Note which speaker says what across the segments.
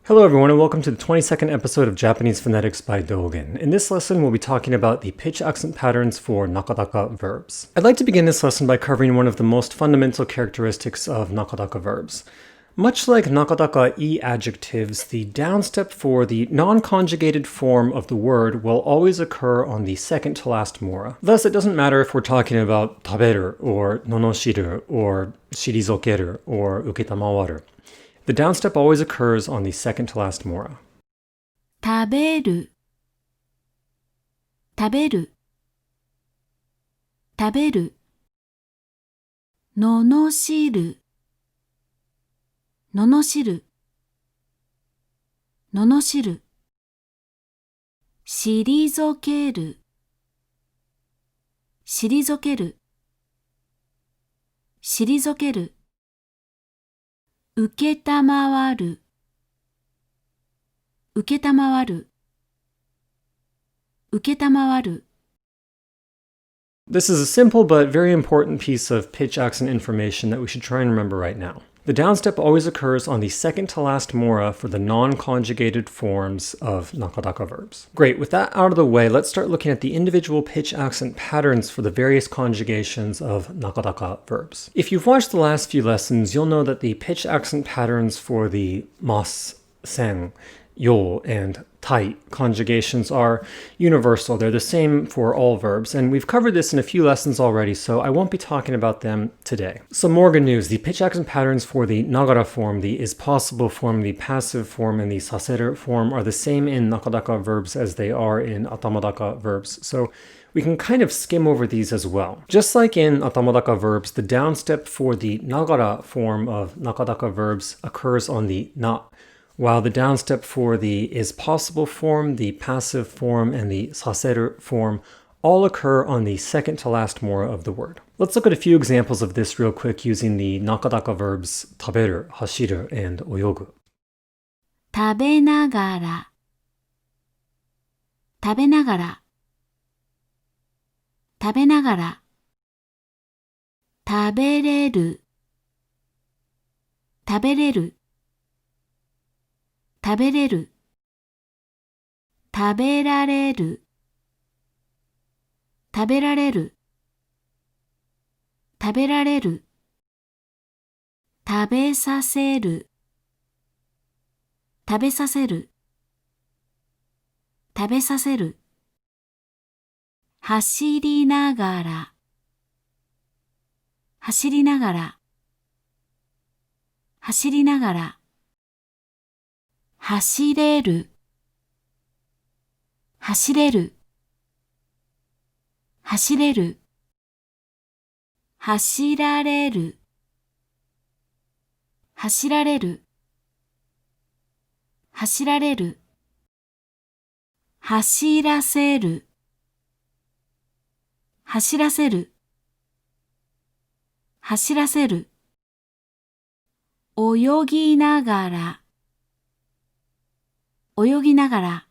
Speaker 1: Hello everyone and welcome to the 22nd episode of Japanese Phonetics by Dogen. In this lesson we'll be talking about the pitch accent patterns for nakadaka verbs. I'd like to begin this lesson by covering one of the most fundamental characteristics of nakadaka verbs. Much like nakadaka e-adjectives, the downstep for the non-conjugated form of the word will always occur on the second to last mora. Thus, it doesn't matter if we're talking about taberu or nonoshiru or shirizokeru or uketamawaru. The downstep always occurs on the second to last mora.
Speaker 2: 食べる、食べる、食べる。罵る、罵る、罵る。退ける、退ける、退ける。うけたまわる、うけたまわる、うけたまわる。
Speaker 1: This is a simple but very important piece of pitch accent information that we should try and remember right now. The downstep always occurs on the second to last mora for the non-conjugated forms of nakadaka verbs. Great, with that out of the way, let's start looking at the individual pitch accent patterns for the various conjugations of nakadaka verbs. If you've watched the last few lessons, you'll know that the pitch accent patterns for the mas, sen, yo, and tai conjugations are universal. They're the same for all verbs, and we've covered this in a few lessons already, so I won't be talking about them today. Some more good news. The pitch accent patterns for the nagara form, the is possible form, the passive form, and the saseru form are the same in nakadaka verbs as they are in atamadaka verbs, so we can kind of skim over these as well. Just like in atamadaka verbs, the downstep for the nagara form of nakadaka verbs occurs on the na, while the downstep for the is possible form, the passive form, and the saseru form all occur on the second to last mora of the word. Let's look at a few examples of this real quick using the nakadaka verbs taberu, hashiru, and oyogu.
Speaker 2: 食べながら、食べながら、食べながら。食べれる、食べれる、食べれる。食べられる、食べられる、食べられる。食べさせる、食べさせる、食べさせる。走りながら、走りながら、走りながら。走れる、走れる、走れる。走られる、走られる、走られる。走らせる、走らせる、走らせる。泳ぎながら、泳ぎながら、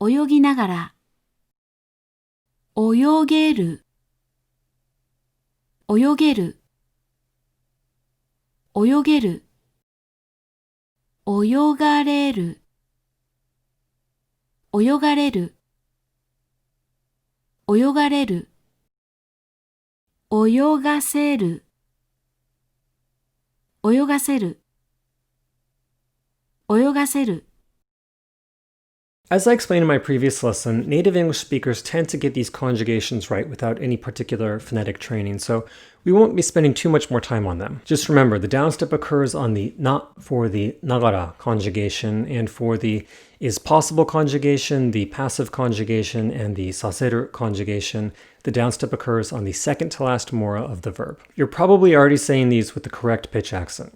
Speaker 2: 泳ぎながら。泳げる、泳げる、泳げる。泳がれる、泳がれる、泳がれる。泳がせる、泳がせる、泳がせる。
Speaker 1: As I explained in my previous lesson, native English speakers tend to get these conjugations right without any particular phonetic training, so we won't be spending too much more time on them. Just remember, the downstep occurs on the na for the nagara conjugation, and for the is possible conjugation, the passive conjugation, and the saseru conjugation, the downstep occurs on the second to last mora of the verb. You're probably already saying these with the correct pitch accent.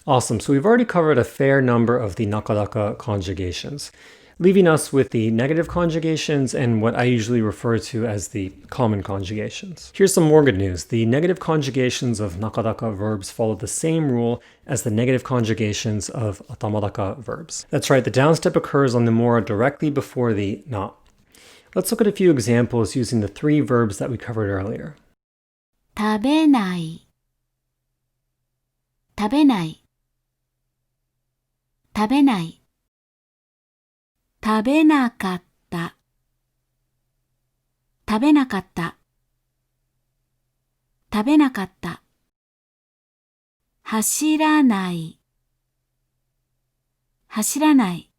Speaker 1: Awesome, so we've already covered a fair number of the nakadaka conjugations, leaving us with the negative conjugations and what I usually refer to as the common conjugations. Here's some more good news. The negative conjugations of nakadaka verbs follow the same rule as the negative conjugations of atamadaka verbs. That's right, the downstep occurs on the mora directly before the na. Let's look at a few examples using the three verbs that we covered earlier.
Speaker 2: 食べない、食べない、食べない。食べなかった、食べなかった、食べなかった。走らない、走らない、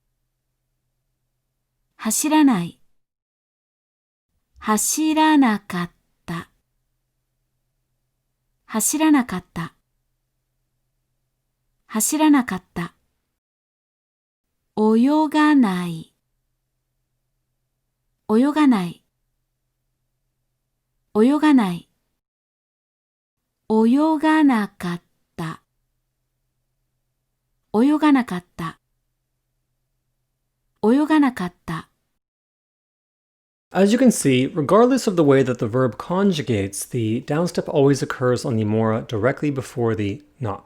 Speaker 2: 走らない。走らなかった、走らなかった、走らなかった。泳がない、泳がない、泳がない。泳がなかった、泳がなかった、泳がなかった。
Speaker 1: As you can see, regardless of the way that the verb conjugates, the downstep always occurs on the mora directly before the na.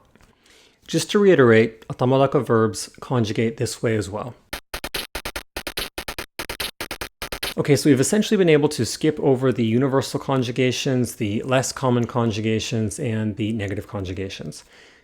Speaker 1: Just to reiterate, atamadaka verbs conjugate this way as well. Okay, so we've essentially been able to skip over the universal conjugations, the less common conjugations, and the negative conjugations.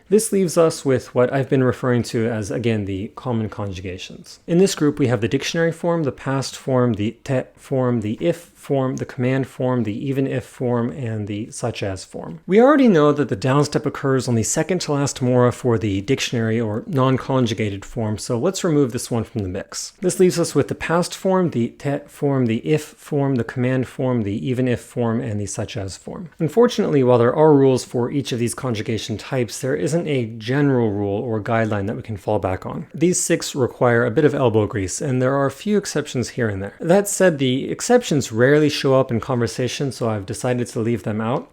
Speaker 1: This leaves us with what I've been referring to as, again, the common conjugations. In this group, we have the dictionary form, the past form, the te form, the if form, the command form, the even if form, and the such as form. We already know that the downstep occurs on the second to last mora for the dictionary or non-conjugated form, so let's remove this one from the mix. This leaves us with the past form, the te form, the if form, the command form, the even if form, and the such as form. Unfortunately, while there are rules for each of these conjugation types, there isn't a general rule or guideline that we can fall back on. These 6 require a bit of elbow grease, and there are a few exceptions here and there. That said, the exceptions rarely show up in conversation, so I've decided to leave them out.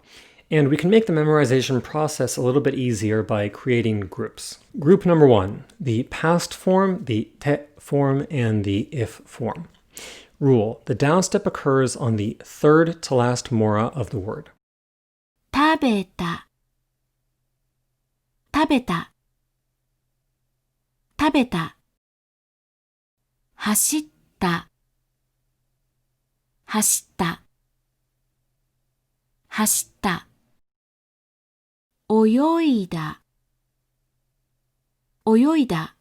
Speaker 1: And we can make the memorization process a little bit easier by creating groups. Group number 1, the past form, the te form, and the if form. Rule: the downstep occurs on the third to last mora of the word.
Speaker 2: 食べた、食べた、食べた。走った、走った、走った。泳いだ、泳いだ、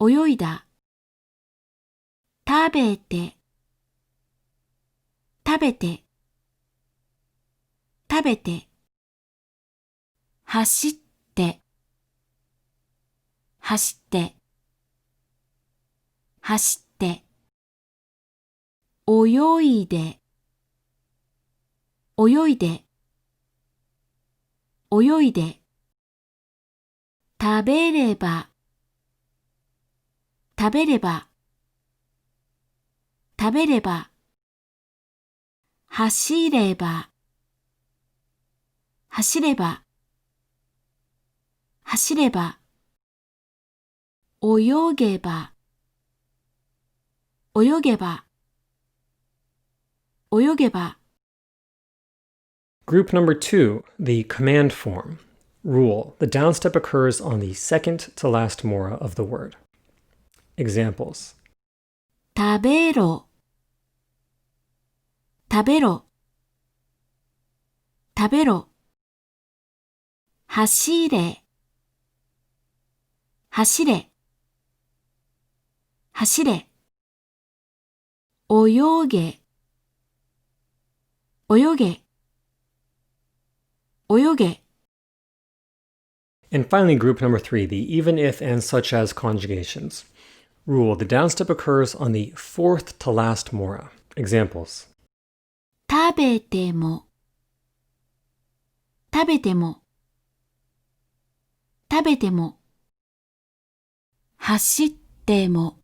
Speaker 2: 泳いだ。食べて、食べて、食べて。走って、走って、走って。泳いで、泳いで、泳いで。食べれば、食べれば、食べれば。走れば、走れば、走れば。泳げば、泳げば、泳げば。
Speaker 1: Group number 2, the command form. Rule: the downstep occurs on the second to last mora of the word. Examples:
Speaker 2: 食べろ、食べろ、食べろ。走れ、走れ、走れ。泳げ、泳げ、泳げ。
Speaker 1: And finally, group number 3, the even if and such as conjugations. Rule: the downstep occurs on the fourth to last mora. Examples:
Speaker 2: 食べても、食べても、食べても。走っても、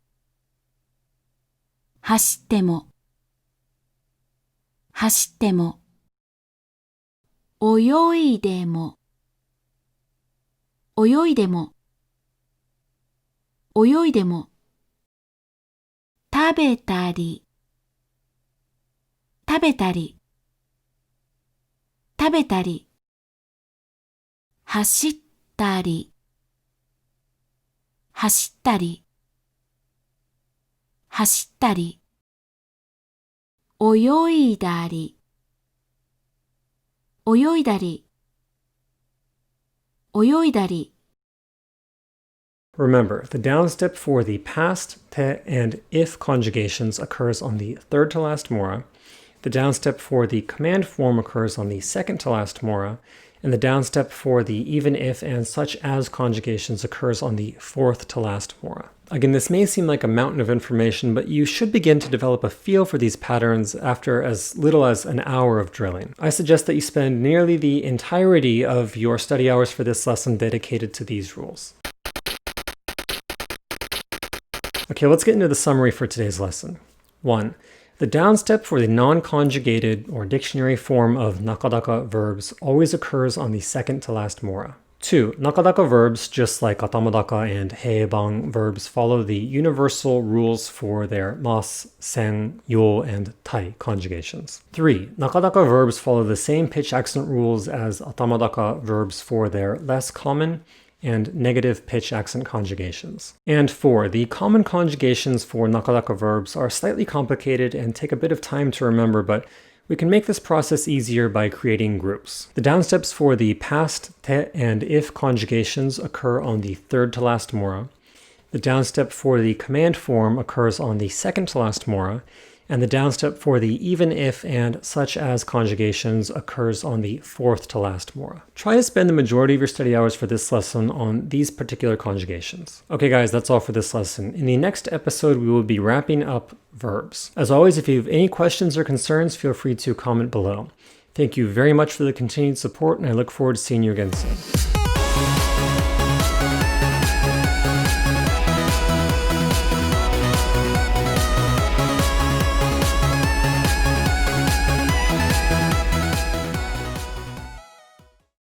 Speaker 2: 走っても、走っても。泳いでも、泳いでも、泳いでも。食べたり、食べたり、食べたり。走ったり、走ったり、走ったり。泳いだり、泳いだり、泳いだり、
Speaker 1: Remember, the downstep for the past, te, and if conjugations occurs on the third to last mora, the downstep for the command form occurs on the second to last mora, and the downstep for the even if and such as conjugations occurs on the fourth to last mora. Again, this may seem like a mountain of information, but you should begin to develop a feel for these patterns after as little as an hour of drilling. I suggest that you spend nearly the entirety of your study hours for this lesson dedicated to these rules. Okay, let's get into the summary for today's lesson. 1. The downstep for the non-conjugated or dictionary form of nakadaka verbs always occurs on the second to last mora. 2. Nakadaka verbs, just like atamadaka and heibang verbs, follow the universal rules for their mas, sen, yo, and tai conjugations. 3. Nakadaka verbs follow the same pitch accent rules as atamadaka verbs for their less common and negative pitch accent conjugations. And 4. The common conjugations for nakadaka verbs are slightly complicated and take a bit of time to remember, but we can make this process easier by creating groups. The downsteps for the past, te, and if conjugations occur on the third to last mora. The downstep for the command form occurs on the second to last mora, and the downstep for the even if and such as conjugations occurs on the fourth to last mora. Try to spend the majority of your study hours for this lesson on these particular conjugations. Okay guys, that's all for this lesson. In the next episode, we will be wrapping up verbs. As always, if you have any questions or concerns, feel free to comment below. Thank you very much for the continued support, and I look forward to seeing you again soon.